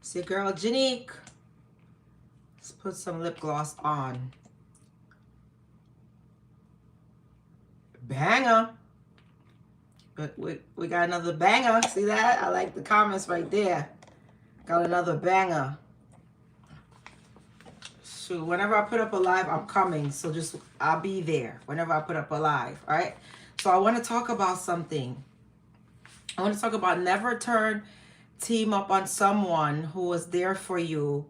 It's your girl, Janique. Let's put some lip gloss on. Banger. But we got another banger. See that? I like the comments right there. Got another banger. Shoot, whenever I put up a live, I'm coming. So just, I'll be there whenever I put up a live. All right? So I want to talk about something. I want to talk about never team up on someone who was there for you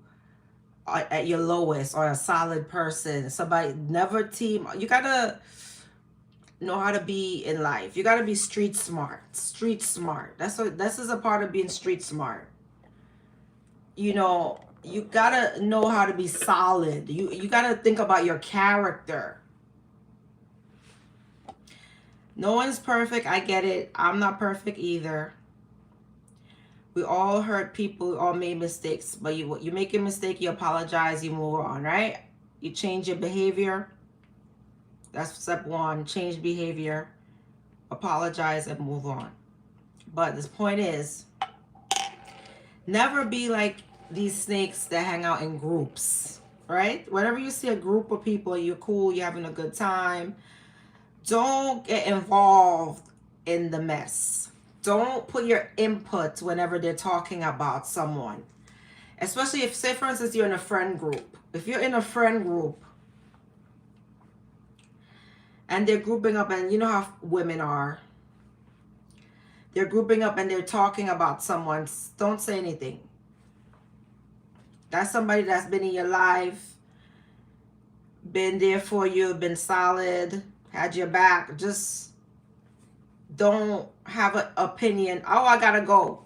at your lowest, or a solid person. Somebody, never team. You gotta know how to be in life. You gotta be street smart. Street smart. This is a part of being street smart. You know, you gotta know how to be solid. You gotta think about your character. No one's perfect. I get it. I'm not perfect either. We all hurt people. We all made mistakes. But you make a mistake, you apologize, you move on, right? You change your behavior. That's step one. Change behavior. Apologize and move on. But this point is, never be like these snakes that hang out in groups, right? Whenever you see a group of people, you're cool, you're having a good time, don't get involved in the mess. Don't put your input whenever they're talking about someone. Especially if, say for instance, you're in a friend group. If you're in a friend group and they're grouping up, and you know how women are, they're grouping up and they're talking about someone, don't say anything. That's somebody that's been in your life, been there for you, been solid, had your back. Just don't have an opinion. Oh, I gotta go.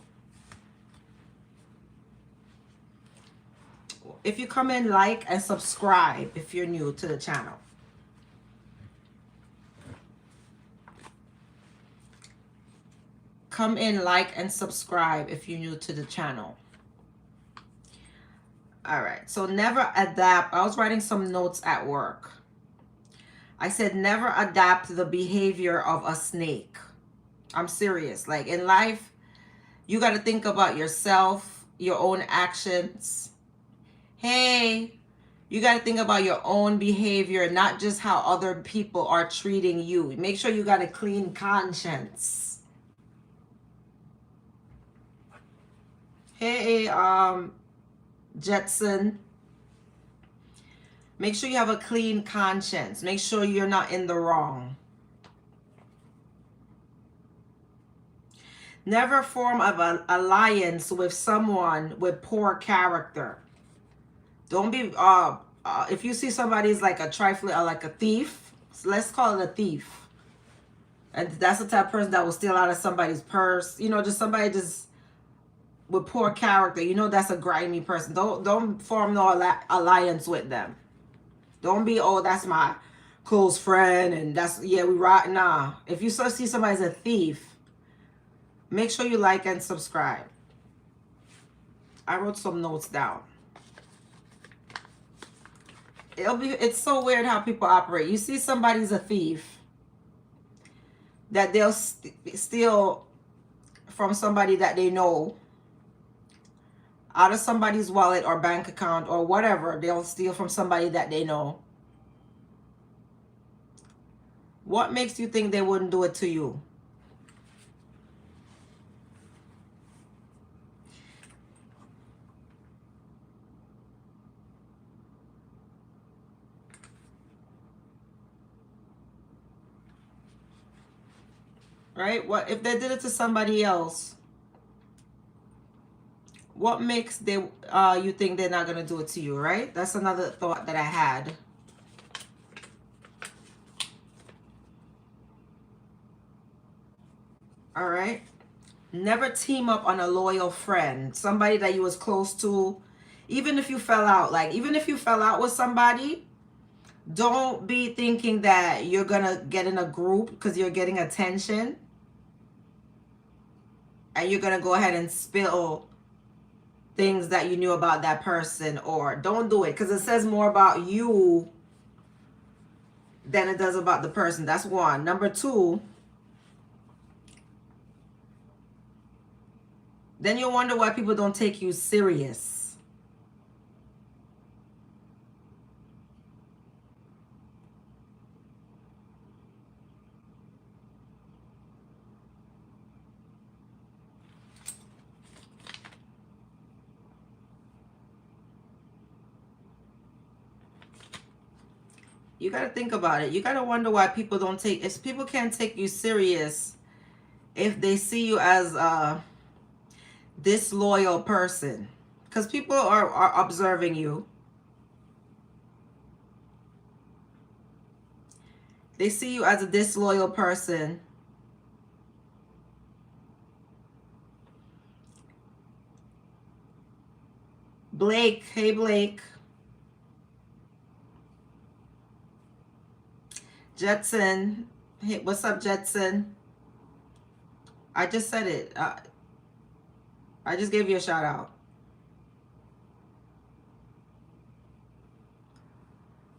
If you come in, like and subscribe if you're new to the channel. Come in, like and subscribe if you're new to the channel. All right, so never adapt. I was writing some notes at work. I said never adapt the behavior of a snake. I'm serious. Like in life, you got to think about yourself, your own actions. Hey, you got to think about your own behavior, not just how other people are treating you. Make sure you got a clean conscience. Hey, Jetson. Make sure you have a clean conscience. Make sure you're not in the wrong. Never form an alliance with someone with poor character. Don't be, if you see somebody's like a trifling, like a thief, let's call it a thief. And that's the type of person that will steal out of somebody's purse. You know, just somebody just with poor character. You know, that's a grimy person. Don't form no alliance with them. Don't be, oh, that's my close friend and that's, yeah, we rock. Nah. If you see somebody as a thief, make sure you like and subscribe. I wrote some notes down. It's so weird how people operate. You see somebody's a thief, that they'll steal from somebody that they know, out of somebody's wallet or bank account or whatever. They'll steal from somebody that they know. What makes you think they wouldn't do it to you? Right? What if they did it to somebody else? What makes you think they're not going to do it to you, right? That's another thought that I had. All right. Never team up on a loyal friend, somebody that you was close to. Even if you fell out, like even if you fell out with somebody, don't be thinking that you're going to get in a group because you're getting attention and you're going to go ahead and spill things that you knew about that person. Or don't do it, because it says more about you than it does about the person. That's one. Number two, Then you wonder why people don't take you serious. You got to think about it. You got to wonder why people don't take, if people can't take you serious, if they see you as a disloyal person. Because people are observing you. They see you as a disloyal person. Blake, hey Blake. Jetson, hey, what's up, Jetson? I just said it. I just gave you a shout out.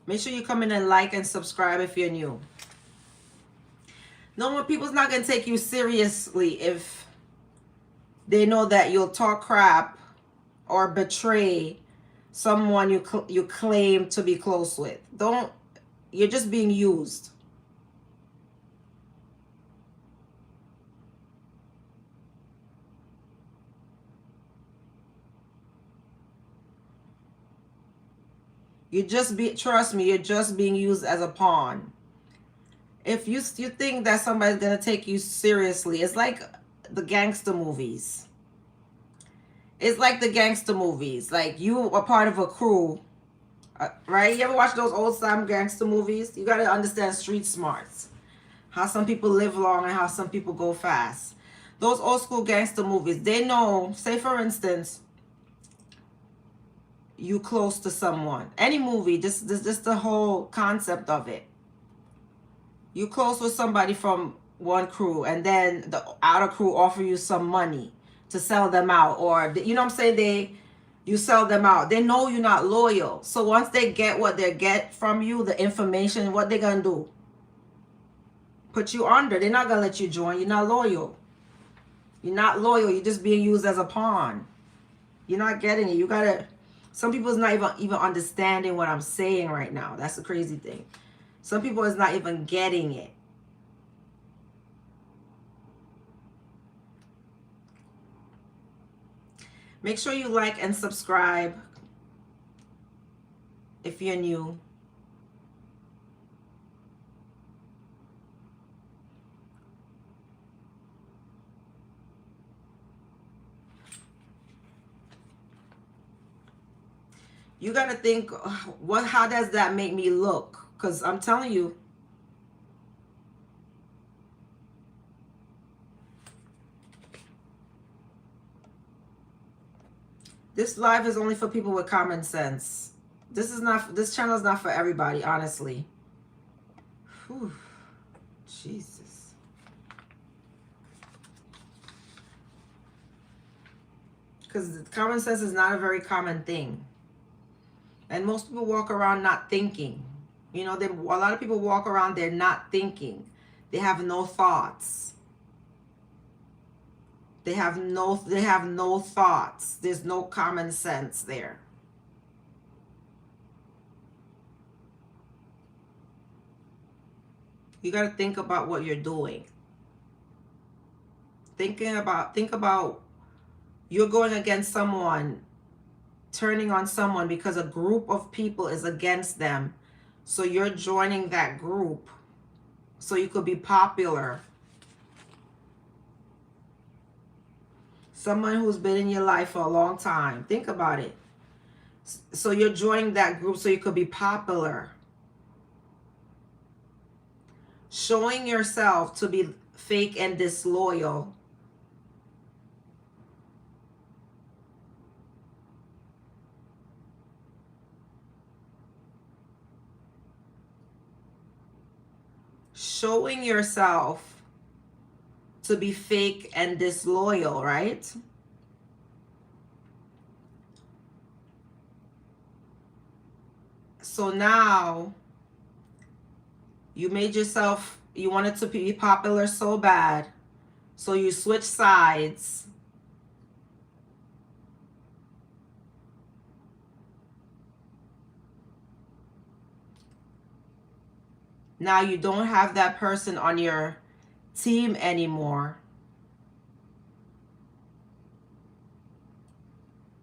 Make sure you come in and like and subscribe if you're new. No more people's not gonna take you seriously if they know that you'll talk crap or betray someone you claim to be close with. Don't. You're just being used. Trust me, you're just being used as a pawn. If you think that somebody's gonna take you seriously, it's like the gangster movies. It's like the gangster movies. Like you are part of a crew, right? You ever watch those old time gangster movies? You gotta understand street smarts. How some people live long and how some people go fast. Those old school gangster movies, they know, say for instance, you close to someone. Any movie, just the whole concept of it. You close with somebody from one crew and then the outer crew offer you some money to sell them out, or you know what I'm saying, you sell them out. They know you're not loyal. So once they get what they get from you, the information, what they gonna do? Put you under. They're not gonna let you join. You're not loyal. You're not loyal. You're just being used as a pawn. You're not getting it. You gotta. Some people is not even understanding what I'm saying right now. That's the crazy thing. Some people is not even getting it. Make sure you like and subscribe if you're new. You got to think, how does that make me look? Because I'm telling you, this live is only for people with common sense. This channel is not for everybody, honestly. Whew. Jesus. Because common sense is not a very common thing. And most people walk around not thinking. You know, a lot of people walk around, they're not thinking. They have no thoughts. They have no thoughts. There's no common sense there. You got to think about what you're doing. Think about you're going against someone, turning on someone because a group of people is against them. So you're joining that group so you could be popular. Someone who's been in your life for a long time. Think about it. So you're joining that group so you could be popular. Showing yourself to be fake and disloyal. Showing yourself to be fake and disloyal, right? So now you made yourself, you wanted to be popular so bad, so you switch sides Now you don't have that person on your team anymore.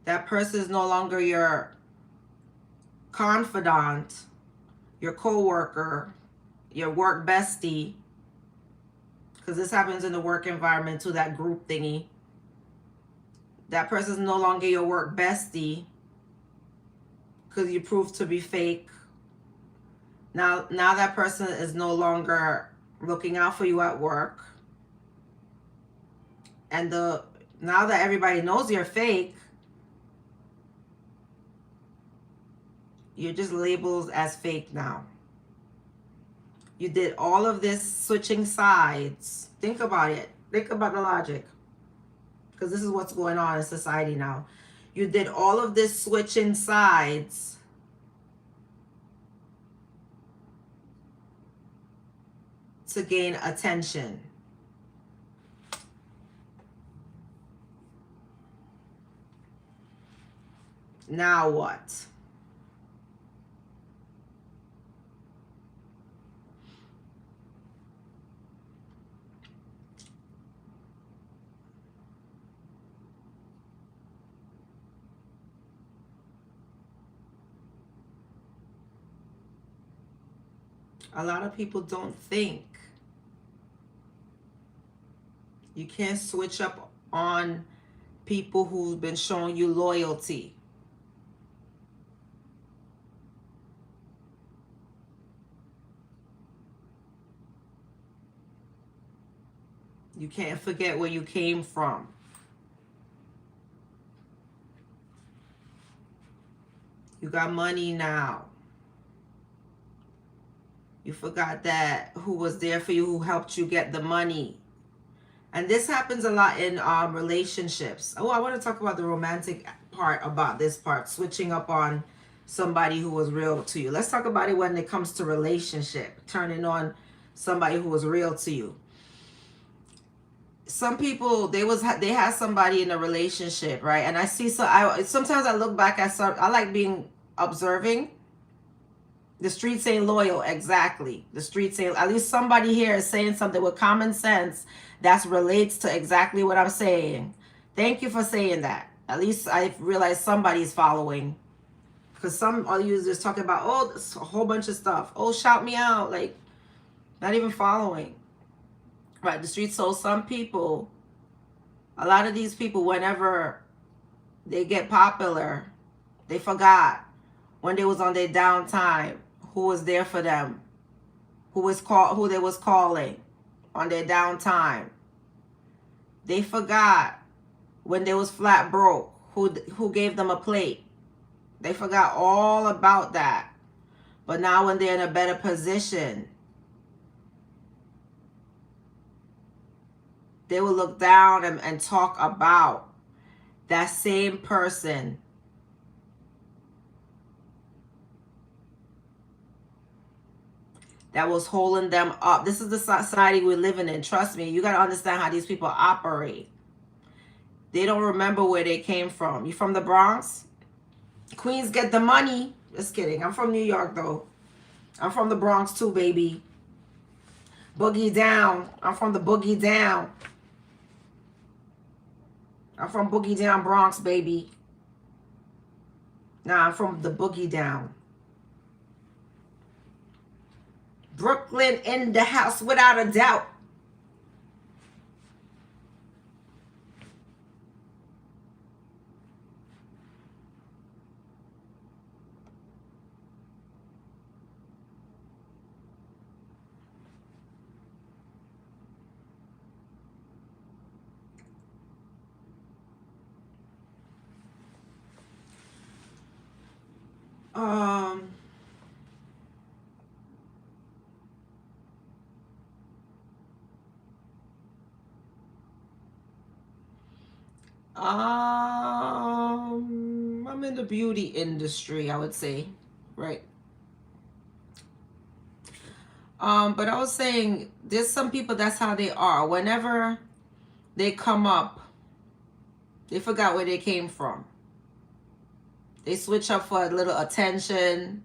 That person is no longer your confidant, your coworker, your work bestie, because this happens in the work environment too, that group thingy. That person is no longer your work bestie because you proved to be fake. Now that person is no longer looking out for you at work. And now that everybody knows you're fake, you're just labeled as fake now. You did all of this switching sides. Think about it. Think about the logic. Because this is what's going on in society now. You did all of this switching sides to gain attention. Now what? A lot of people don't think. You can't switch up on people who've been showing you loyalty. You can't forget where you came from. You got money now. You forgot that who was there for you, who helped you get the money. And this happens a lot in relationships. Oh, I want to talk about the romantic part about this part, switching up on somebody who was real to you. Let's talk about it when it comes to relationship, turning on somebody who was real to you. Some people, they had somebody in a relationship, right? And I see, sometimes I look back at some, I like being observing. The streets ain't loyal, exactly. The streets ain't, at least somebody here is saying something with common sense that relates to exactly what I'm saying. Thank you for saying that. At least I realize somebody's following. Because some other users talking about, oh, this a whole bunch of stuff. Oh, shout me out. Like, not even following. Right, the streets. So some people, a lot of these people, whenever they get popular, they forgot when they was on their downtime, who was there for them, who they was calling on their downtime. They forgot when they was flat broke, who gave them a plate. They forgot all about that. But now when they're in a better position, they will look down and talk about that same person that was holding them up. This is the society we're living in. Trust me, you got to understand how these people operate. They don't remember where they came from. You from the Bronx? Queens get the money. Just kidding. I'm from New York, though. I'm from the Bronx, too, baby. Boogie down. I'm from the boogie down. I'm from boogie down Bronx, baby. Nah, I'm from the boogie down. Brooklyn in the house, without a doubt. Um, I'm in the beauty industry, I would say, right? But I was saying, there's some people that's how they are. Whenever they come up, they forgot where they came from. They switch up for a little attention,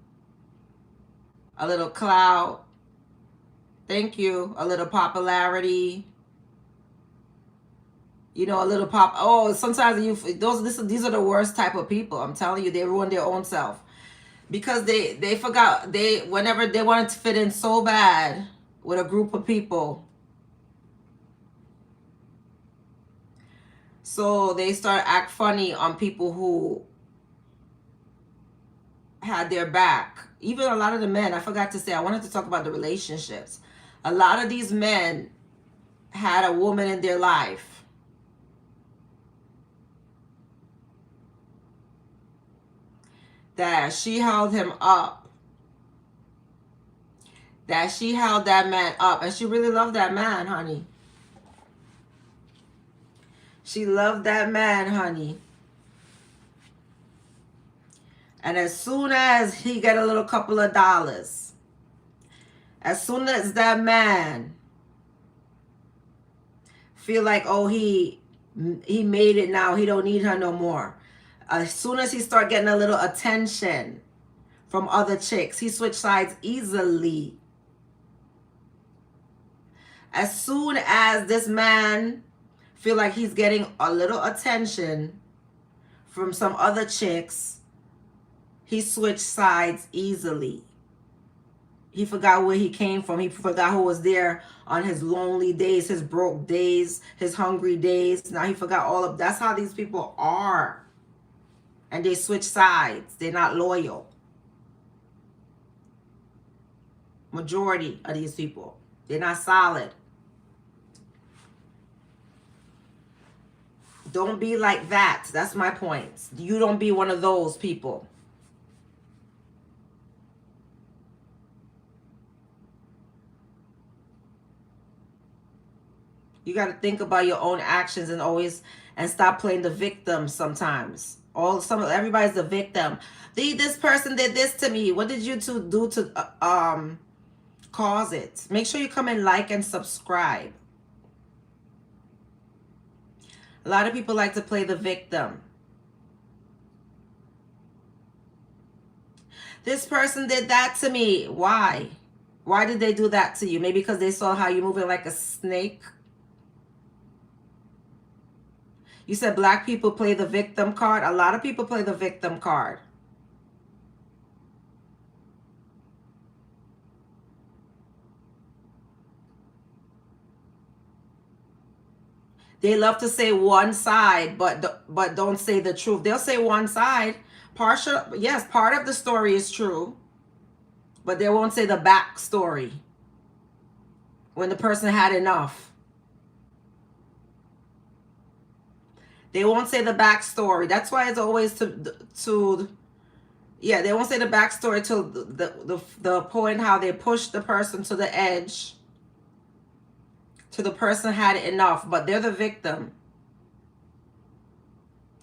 a little clout, Thank you. A little popularity. You know, a little pop. Oh, sometimes these are the worst type of people. I'm telling you, they ruin their own self because they forgot whenever they wanted to fit in so bad with a group of people, so they start act funny on people who had their back. Even a lot of the men, I forgot to say, I wanted to talk about the relationships. A lot of these men had a woman in their life that she held him up, that she held that man up, and she really loved that man, honey. She loved that man, honey. And as soon as he get a little couple of dollars, as soon as that man feel like, oh, he made it now, he don't need her no more. As soon as he start getting a little attention from other chicks, he switch sides easily. As soon as this man feel like he's getting a little attention from some other chicks, he switched sides easily. He forgot where he came from. He forgot who was there on his lonely days, his broke days, his hungry days. Now he forgot all of that's how these people are. And they switch sides. They're not loyal. Majority of these people, they're not solid. Don't be like that. That's my point. You don't be one of those people. You got to think about your own actions and stop playing the victim sometimes. Everybody's the victim. This person did this to me. What did you two do to cause it? Make sure you come and like and subscribe. A lot of people like to play the victim. This person did that to me. Why? Why did they do that to you? Maybe because they saw how you're moving like a snake. You said black people play the victim card. A lot of people play the victim card. They love to say one side, but don't say the truth. They'll say one side. Partial, yes, part of the story is true, but they won't say the back story when the person had enough. They won't say the backstory. That's why it's always yeah, they won't say the backstory till the point how they push the person to the edge, to the person had enough, but they're the victim.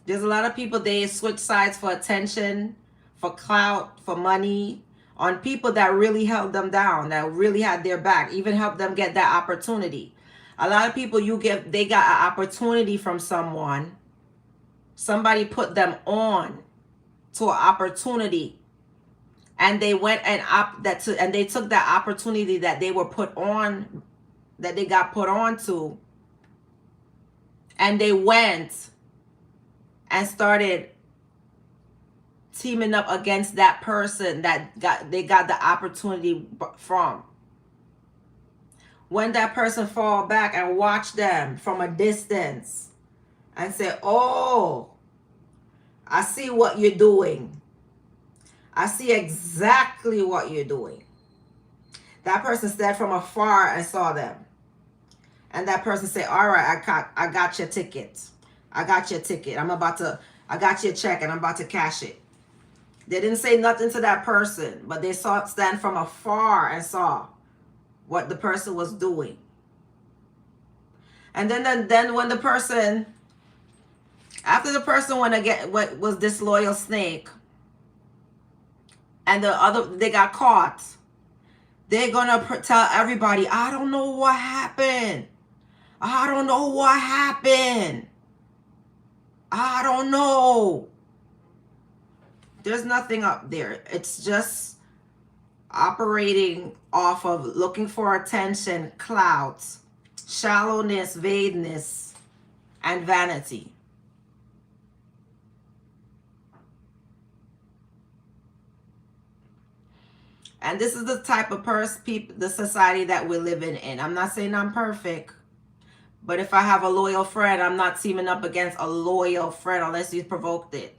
There's a lot of people, they switch sides for attention, for clout, for money, on people that really held them down, that really had their back, even helped them get that opportunity. A lot of people they got an opportunity from someone. Somebody put them on to an opportunity, and they went and they took that opportunity that they were put on, that they got put on to, and they went and started teaming up against that person that they got the opportunity from. When that person fall back and watch them from a distance and say, oh, I see what you're doing. I see exactly what you're doing. That person stood from afar and saw them. And that person said, all right, I got your ticket. I got your ticket. I got your check and I'm about to cash it. They didn't say nothing to that person, but they stand from afar and saw what the person was doing. And then when the person, after the person was disloyal snake, and they got caught, they're gonna tell everybody, I don't know what happened. I don't know what happened. I don't know. There's nothing up there. It's just operating off of looking for attention, clout, shallowness, vagueness, and vanity. And this is the type of people, the society that we're living in. I'm not saying I'm perfect, but if I have a loyal friend, I'm not teaming up against a loyal friend unless he's provoked it.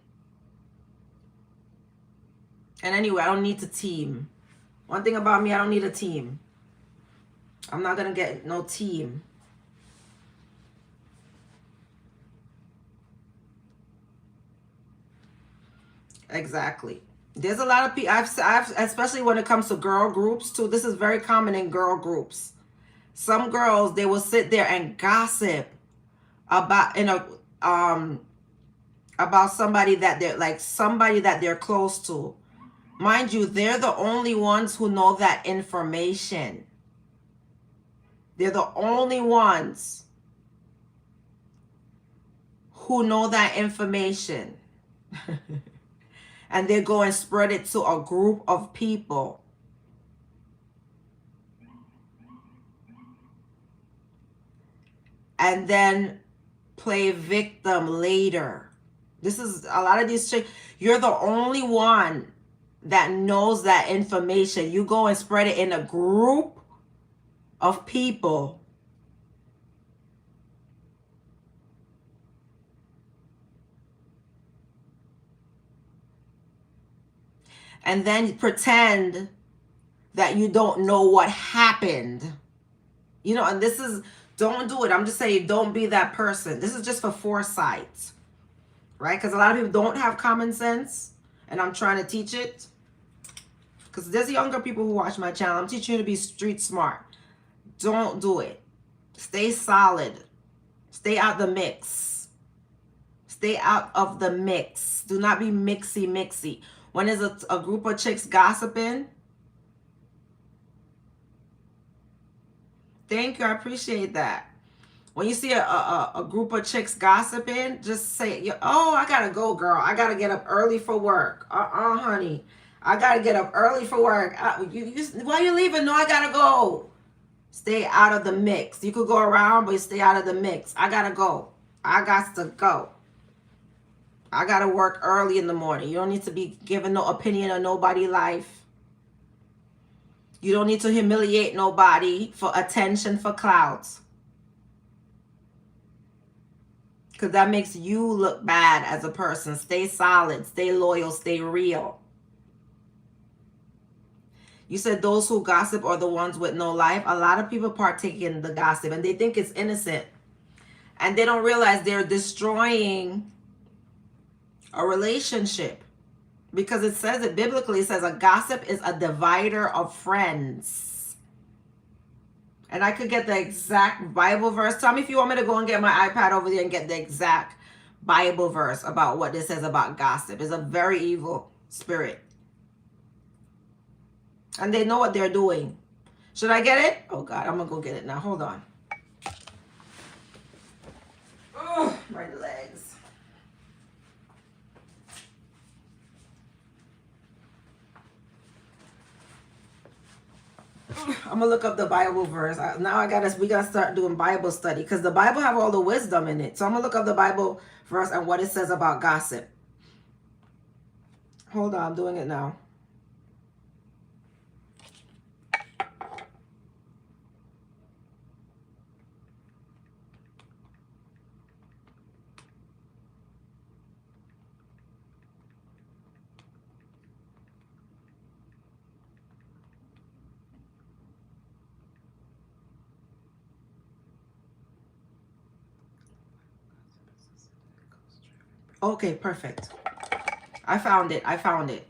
And anyway, I don't need to team. One thing about me, I don't need a team. I'm not going to get no team. Exactly. There's a lot of people, I've especially when it comes to girl groups too. This is very common in girl groups. Some girls, they will sit there and gossip about, about somebody that they're close to. Mind you, they're the only ones who know that information. They're the only ones who know that information. And they go and spread it to a group of people. And then play victim later. This is a lot of these chicks. You're the only one that knows that information. You go and spread it in a group of people. And then pretend that you don't know what happened. You know, and this is, don't do it. I'm just saying, don't be that person. This is just for foresight, right? Because a lot of people don't have common sense, and I'm trying to teach it. Because there's younger people who watch my channel. I'm teaching you to be street smart. Don't do it. Stay solid. Stay out the mix. Stay out of the mix. Do not be mixy. When there's a group of chicks gossiping, thank you, I appreciate that. When you see a group of chicks gossiping, just say, oh, I gotta go, girl. I gotta get up early for work. Honey. I gotta get up early for work. Why are you leaving? No, I gotta go. Stay out of the mix. You could go around, but you stay out of the mix. I gotta go. I got to go. I gotta work early in the morning. You don't need to be giving no opinion on nobody's life. You don't need to humiliate nobody for attention, for clouds. Because that makes you look bad as a person. Stay solid, stay loyal, stay real. You said those who gossip are the ones with no life. A lot of people partake in the gossip and they think it's innocent. And they don't realize they're destroying a relationship. Because it says it biblically, it says a gossip is a divider of friends. And I could get the exact Bible verse. Tell me if you want me to go and get my iPad over there and get the exact Bible verse about what this says about gossip. It's a very evil spirit. And they know what they're doing. Should I get it? Oh God, I'm gonna go get it now. Hold on. Oh, my legs. I'm gonna look up the Bible verse. Now we gotta start doing Bible study because the Bible have all the wisdom in it. So I'm gonna look up the Bible verse and what it says about gossip. Hold on, I'm doing it now. Okay, perfect. I found it.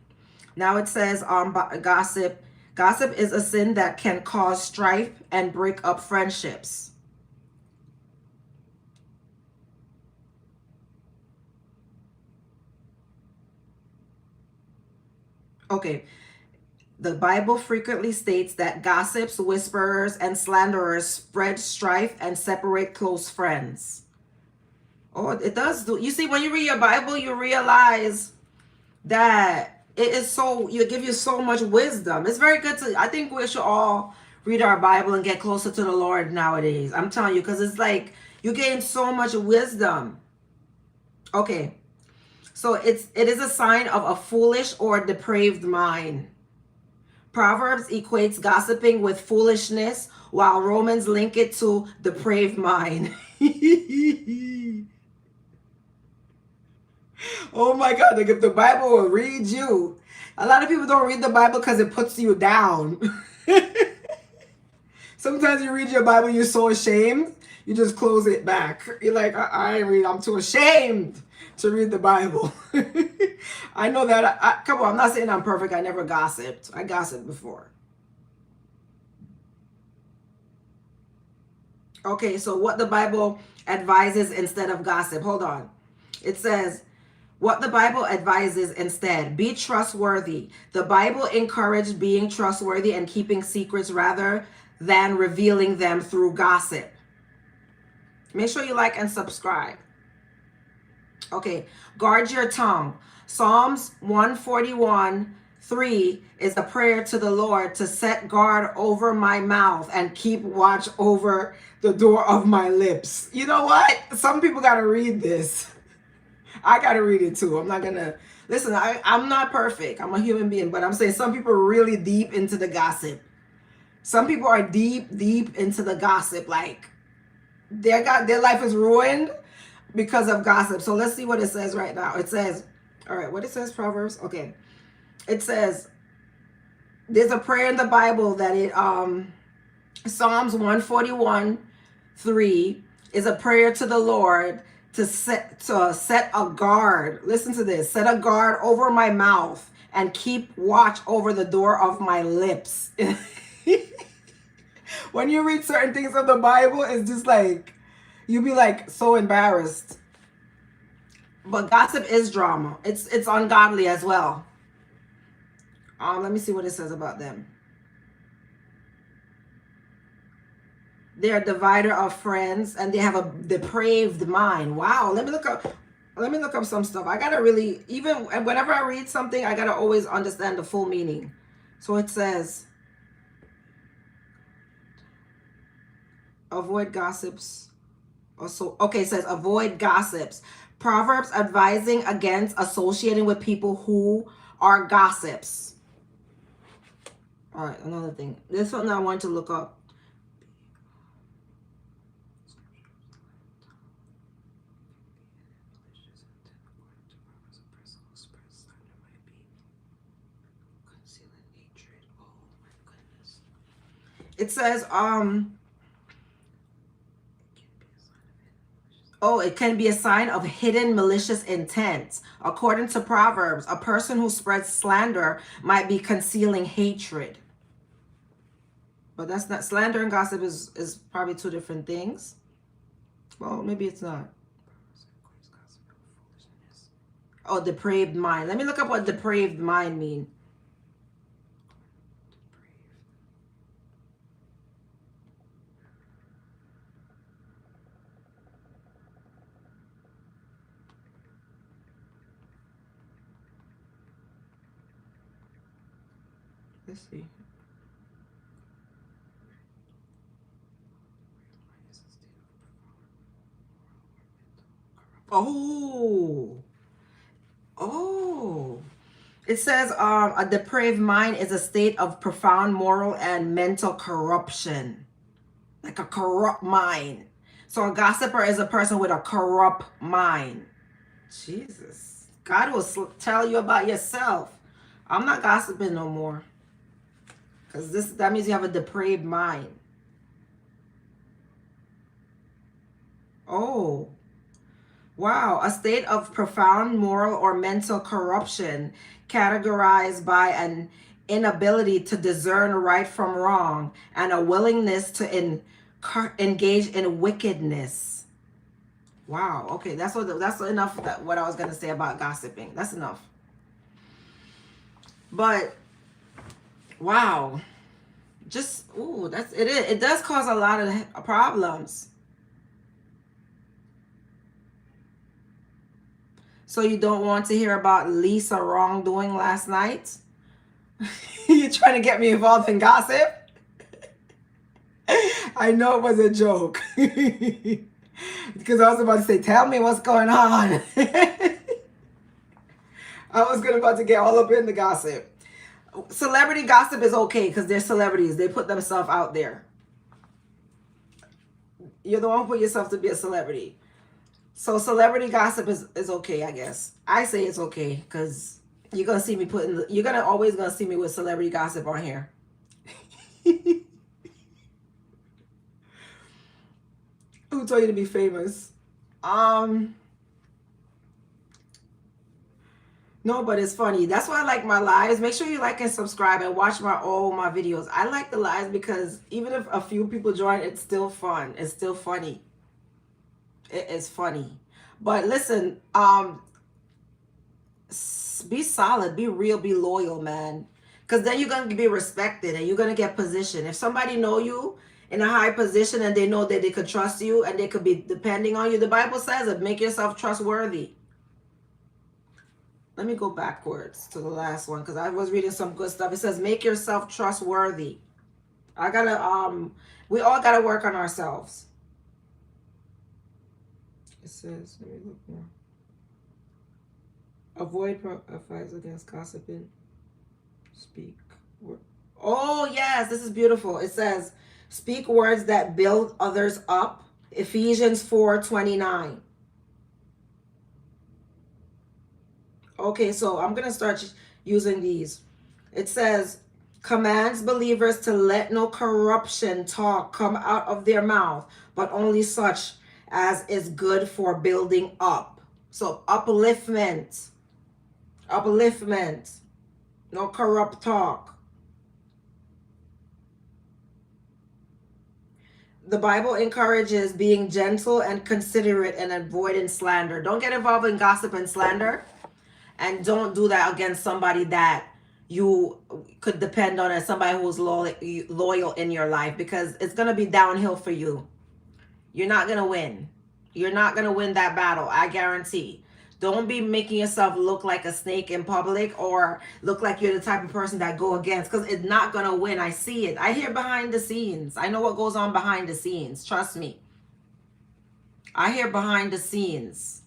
Now it says gossip. Gossip is a sin that can cause strife and break up friendships. Okay. The Bible frequently states that gossips, whisperers, and slanderers spread strife and separate close friends. Oh, it does do. You see, when you read your Bible, you realize that It is so, you give you so much wisdom. It's very good to, I think we should all read our Bible and get closer to the Lord nowadays. I'm telling you, because it's like you gain so much wisdom. Okay. So it is a sign of a foolish or depraved mind. Proverbs equates gossiping with foolishness, while Romans link it to depraved mind. Oh my God, like if the Bible will read you. A lot of people don't read the Bible because it puts you down. Sometimes you read your Bible, you're so ashamed, you just close it back. You're like, I ain't read, I'm too ashamed to read the Bible. I know that. Come on, I'm not saying I'm perfect. I never gossiped. I gossiped before. Okay, so what the Bible advises instead of gossip. Hold on. It says, what the Bible advises instead: be trustworthy. The Bible encouraged being trustworthy and keeping secrets rather than revealing them through gossip. Make sure you like and subscribe. Okay, guard your tongue. Psalms 141:3 is a prayer to the Lord to set guard over my mouth and keep watch over the door of my lips. You know what? Some people got to read this. I got to read it too. I'm not going to. Listen, I'm not perfect. I'm a human being, but I'm saying some people are really deep into the gossip. Some people are deep into the gossip. Like their life is ruined because of gossip. So let's see what it says right now. It says, all right, what it says, Proverbs. Okay. It says, there's a prayer in the Bible that Psalms 141:3 is a prayer to the Lord to set a guard. Listen to this. Set a guard over my mouth and keep watch over the door of my lips. When you read certain things of the Bible, it's just like, you be like so embarrassed. But gossip is drama. It's ungodly as well. Let me see what it says about them. They're a divider of friends, and they have a depraved mind. Wow. Let me look up some stuff. I gotta really, even whenever I read something, I gotta always understand the full meaning. So it says, avoid gossips. Also, okay, it says avoid gossips. Proverbs advising against associating with people who are gossips. All right, another thing. This one I want to look up. It says, oh, it can be a sign of hidden malicious intent. According to Proverbs, a person who spreads slander might be concealing hatred. But that's not, slander and gossip is probably two different things. Well, maybe it's not. Oh, depraved mind. Let me look up what depraved mind mean. Let's see. Oh. Oh. It says a depraved mind is a state of profound moral and mental corruption. Like a corrupt mind. So a gossiper is a person with a corrupt mind. Jesus. God will tell you about yourself. I'm not gossiping no more. Because that means you have a depraved mind. Oh. Wow. A state of profound moral or mental corruption categorized by an inability to discern right from wrong and a willingness to engage in wickedness. Wow. Okay. That's enough. What I was going to say about gossiping. That's enough. But wow. Just, ooh, it does cause a lot of problems. So you don't want to hear about Lisa wrongdoing last night? You trying to get me involved in gossip? I know it was a joke. Because I was about to say, tell me what's going on. I was about to get all up in the gossip. Celebrity gossip is okay because they're celebrities. They put themselves out there. You're the one who put yourself to be a celebrity. So celebrity gossip is okay, I guess. I say it's okay because you're gonna see me you're gonna always gonna see me with celebrity gossip on here. Who told you to be famous? No, but it's funny. That's why I like my lives. Make sure you like and subscribe and watch all my videos. I like the lives because even if a few people join, it's still fun. It's still funny. It is funny. But listen, be solid, be real, be loyal, man. Because then you're going to be respected and you're going to get position. If somebody know you in a high position and they know that they could trust you and they could be depending on you, the Bible says it, make yourself trustworthy. Let me go backwards to the last one because I was reading some good stuff. It says, make yourself trustworthy. We all gotta work on ourselves. It says, let me look more. Avoid fights against gossiping. Speak. Oh, yes, this is beautiful. It says, speak words that build others up. Ephesians 4:29. Okay, so I'm going to start using these. It says, commands believers to let no corruption talk come out of their mouth, but only such as is good for building up. So upliftment, no corrupt talk. The Bible encourages being gentle and considerate and avoiding slander. Don't get involved in gossip and slander. And don't do that against somebody that you could depend on as somebody who's loyal in your life, because it's going to be downhill for you. You're not going to win. You're not going to win that battle. I guarantee. Don't be making yourself look like a snake in public or look like you're the type of person that go against, because it's not going to win. I see it. I hear behind the scenes. I know what goes on behind the scenes. Trust me. I hear behind the scenes.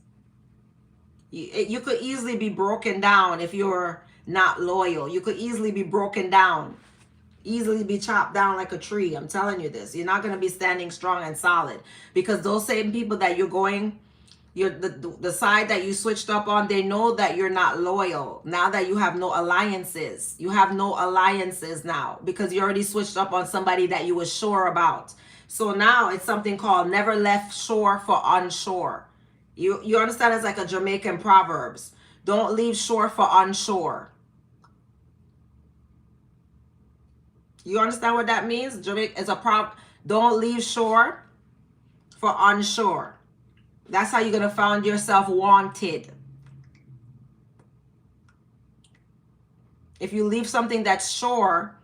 You could easily be broken down if you're not loyal. You could easily be broken down, easily be chopped down like a tree. I'm telling you this. You're not going to be standing strong and solid, because those same people that the side that you switched up on, they know that you're not loyal. Now that you have no alliances, now, because you already switched up on somebody that you were sure about. So now it's something called never left shore for onshore. You understand? It's like a Jamaican proverbs. Don't leave shore for onshore. You understand what that means? Jamaica is a don't leave shore for onshore. That's how you're going to find yourself wanted. If you leave something that's sure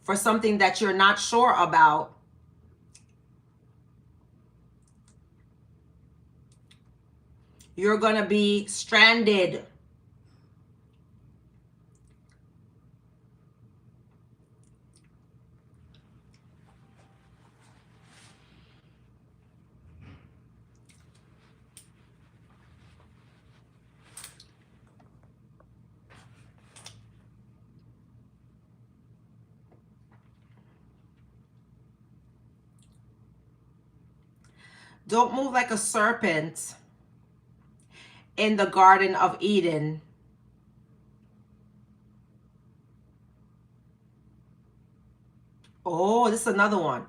for something that you're not sure about, you're going to be stranded. Don't move like a serpent in the Garden of Eden. Oh, this is another one.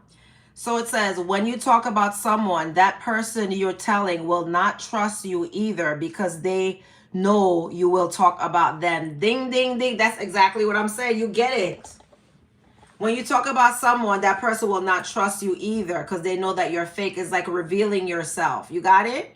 So it says, when you talk about someone, that person you're telling will not trust you either, because they know you will talk about them. Ding, ding, ding. That's exactly what I'm saying. You get it. When you talk about someone, that person will not trust you either, because they know that you're fake. It's like revealing yourself. You got it?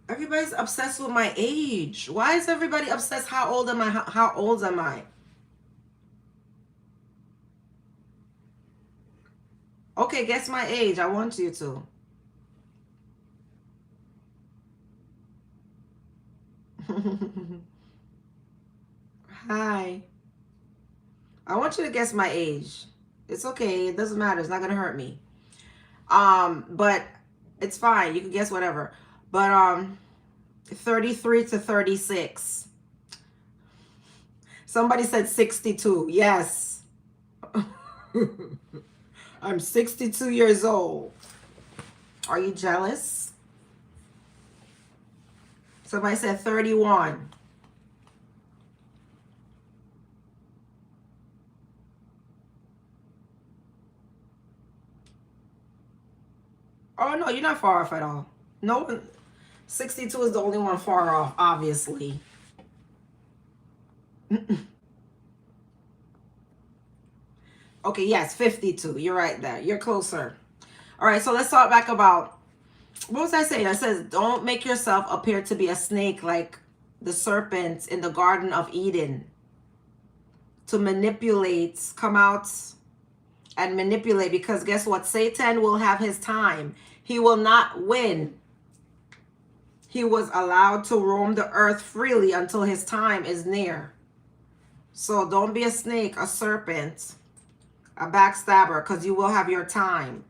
Everybody's obsessed with my age. Why is everybody obsessed? How old am I? How old am I? Okay, guess my age. I want you to. Hi. I want you to guess my age. It's okay. It doesn't matter. It's not gonna hurt me. But it's fine. You can guess whatever. But 33 to 36. Somebody said 62. Yes. I'm 62 years old. Are you jealous? Somebody said 31. Oh no, you're not far off at all. No one. 62 is the only one far off, obviously. Okay, yes, 52. You're right there. You're closer. All right, so let's talk back about, what was I saying? I says, don't make yourself appear to be a snake like the serpent in the Garden of Eden. To manipulate, come out and manipulate, because guess what? Satan will have his time. He will not win. He was allowed to roam the earth freely until his time is near. So don't be a snake, a serpent, a backstabber, because you will have your time.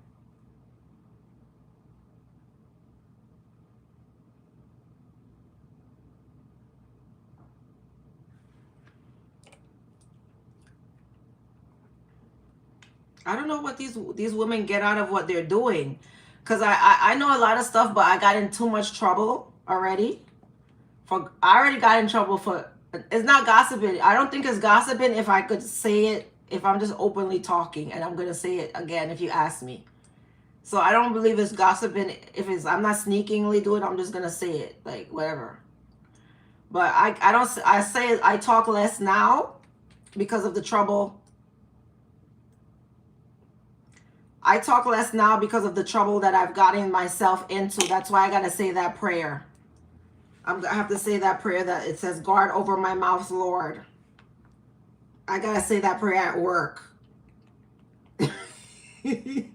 I don't know what these women get out of what they're doing, because I know a lot of stuff, but I got in too much trouble already. I already got in trouble for, it's not gossiping. I don't think it's gossiping if I could say it, if I'm just openly talking, and I'm gonna say it again if you ask me. So I don't believe it's gossiping if it's, I'm not sneakingly doing it. I'm just gonna say it, like whatever. But I don't, I say I talk less now because of the trouble. I talk less now because of the trouble that I've gotten myself into. That's why I gotta say that prayer. I have to say that prayer that it says, guard over my mouth, Lord. I gotta say that prayer at work. You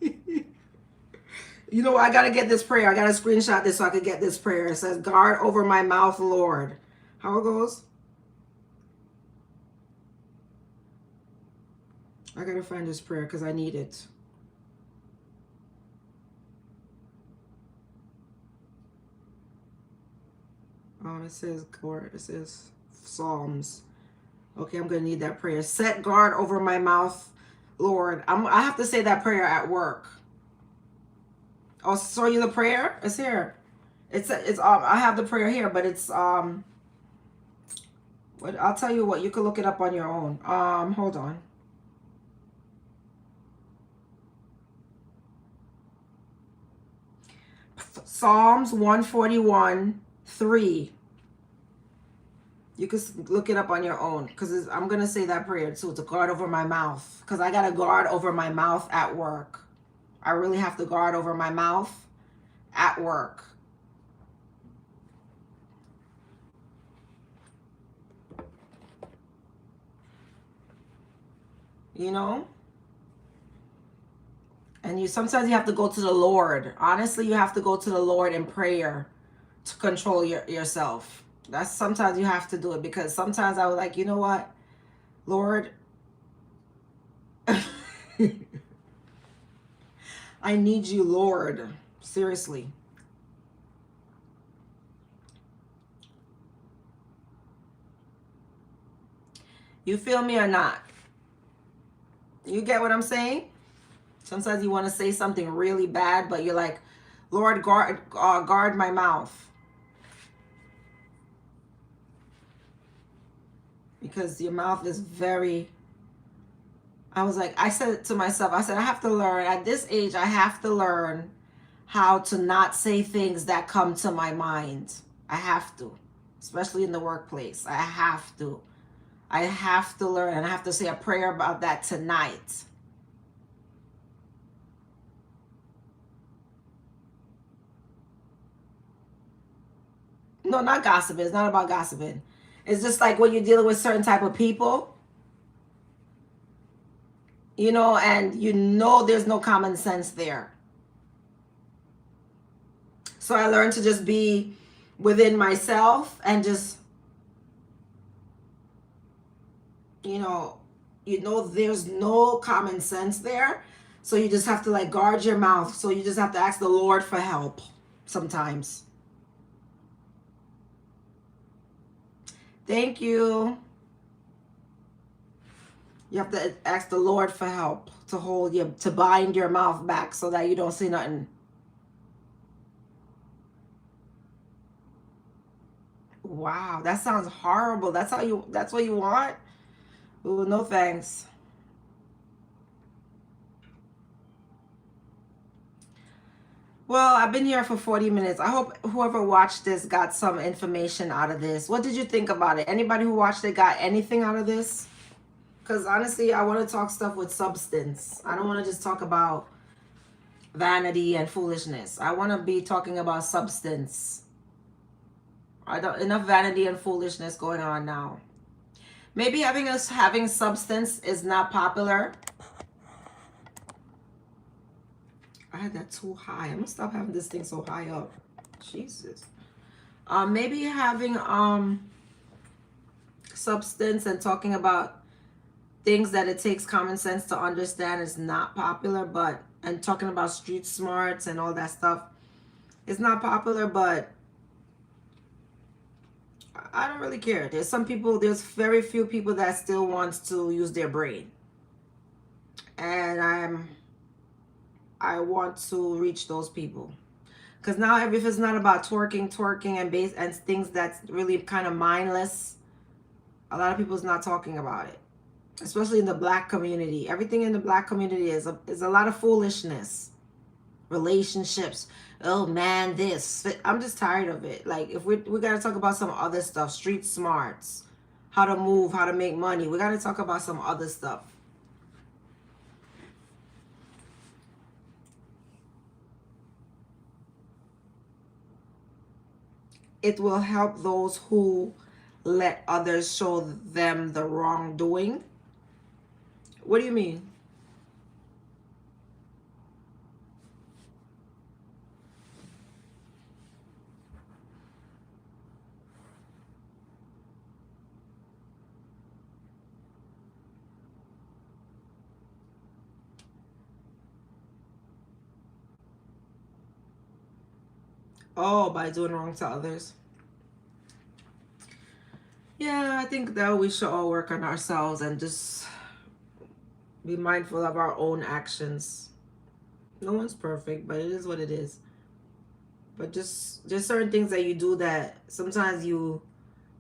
know, I gotta get this prayer. I gotta screenshot this so I could get this prayer. It says, guard over my mouth, Lord. How it goes? I gotta find this prayer because I need it. It says Psalms. Okay, I'm gonna need that prayer. Set guard over my mouth, Lord. I have to say that prayer at work. I'll show you the prayer. It's here. It's I have the prayer here, but it's what, I'll tell you what, you can look it up on your own. Hold on. Psalms 141:3. You can look it up on your own, because I'm going to say that prayer too, to guard over my mouth, because I got to guard over my mouth at work. I really have to guard over my mouth at work. You know? And sometimes you have to go to the Lord. Honestly, you have to go to the Lord in prayer to control yourself. That's, sometimes you have to do it, because sometimes I was like, you know what, Lord, I need you, Lord. Seriously. You feel me or not? You get what I'm saying? Sometimes you want to say something really bad, but you're like, Lord, guard my mouth. Because your mouth is very, I was like, I said to myself, I said, I have to learn, at this age, I have to learn how to not say things that come to my mind. I have to, especially in the workplace. I have to learn, and I have to say a prayer about that tonight. No, not gossiping. It's not about gossiping. It's just like when you're dealing with certain type of people, and there's no common sense there. So I learned to just be within myself and just, there's no common sense there. So you just have to like guard your mouth. So you just have to ask the Lord for help sometimes. Thank you. You have to ask the Lord for help to hold you, to bind your mouth back so that you don't say nothing. Wow, that sounds horrible. That's what you want? Ooh, no thanks. Well, I've been here for 40 minutes. I hope whoever watched this got some information out of this. What did you think about it? Anybody who watched it got anything out of this? Because honestly, I want to talk stuff with substance. I don't want to just talk about vanity and foolishness. I want to be talking about substance. Enough vanity and foolishness going on now. Maybe having substance is not popular. I had that too high. I'm gonna stop having this thing so high up. Jesus. Maybe having substance and talking about things that it takes common sense to understand is not popular, and talking about street smarts and all that stuff is not popular, but I don't really care. There's very few people that still wants to use their brain. And I want to reach those people. Because now if it's not about twerking and things that's really kind of mindless, a lot of people's not talking about it. Especially in the black community. Everything in the black community is a lot of foolishness. Relationships. Oh man, this. I'm just tired of it. Like, if we got to talk about some other stuff. Street smarts. How to move, how to make money. We got to talk about some other stuff. It will help those who let others show them the wrongdoing. What do you mean? Oh, by doing wrong to others. Yeah, I think that we should all work on ourselves and just be mindful of our own actions. No one's perfect, but it is what it is. But just certain things that you do that sometimes you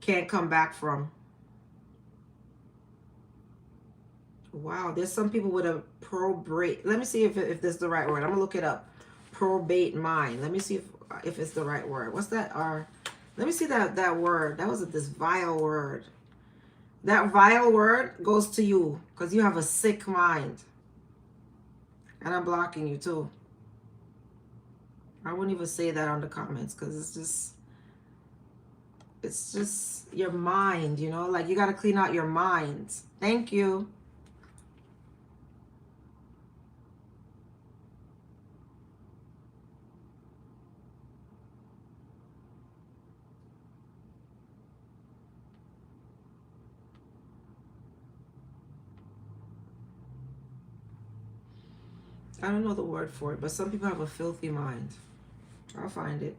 can't come back from. Wow, there's some people with a probate. Let me see if this is the right word. I'm gonna look it up. Probate mind. Let me see if it's the right word. What's that? Let me see that word. That was this vile word. That vile word goes to you because you have a sick mind. And I'm blocking you too. I wouldn't even say that on the comments because it's just your mind, like you got to clean out your mind. Thank you. I don't know the word for it, but some people have a filthy mind. I'll find it.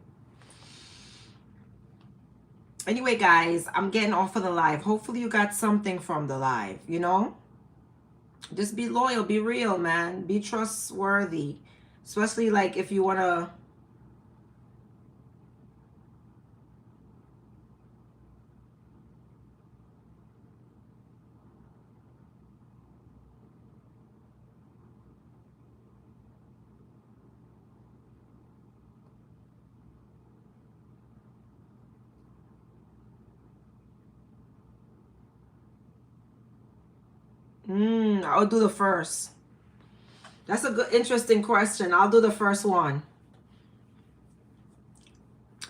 Anyway, guys, I'm getting off of the live. Hopefully you got something from the live, Just be loyal, be real, man. Be trustworthy. Especially like if you want to... I'll do the first. That's a good, interesting question. I'll do the first one.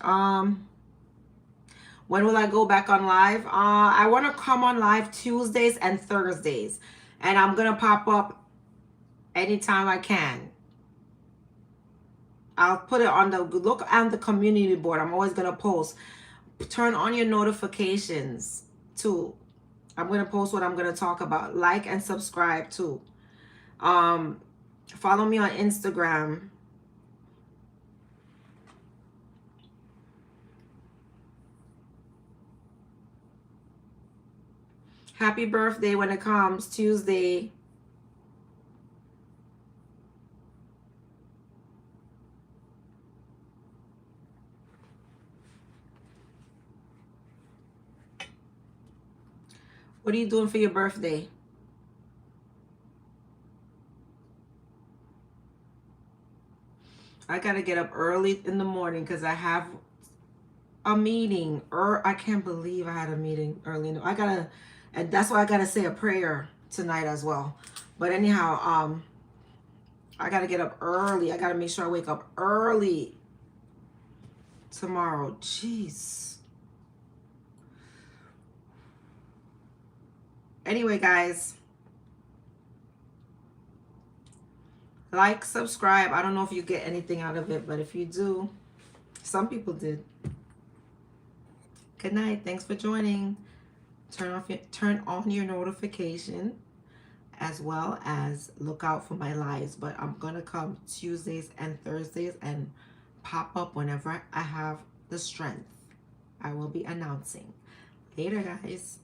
When will I go back on live? I want to come on live Tuesdays and Thursdays. And I'm going to pop up anytime I can. I'll put it on the look on the community board. I'm always gonna post. Turn on your notifications too. I'm gonna post what I'm gonna talk about. Like and subscribe too. Follow me on Instagram. Happy birthday when it comes Tuesday. What are you doing for your birthday? I gotta get up early in the morning because I have a meeting. I can't believe I had a meeting early. And that's why I gotta say a prayer tonight as well. But anyhow, I gotta get up early. I gotta make sure I wake up early tomorrow. Jeez. Anyway, guys, like, subscribe. I don't know if you get anything out of it, but if you do, some people did. Good night. Thanks for joining. Turn on your notification, as well as look out for my lives. But I'm gonna come Tuesdays and Thursdays and pop up whenever I have the strength. I will be announcing. Later, guys.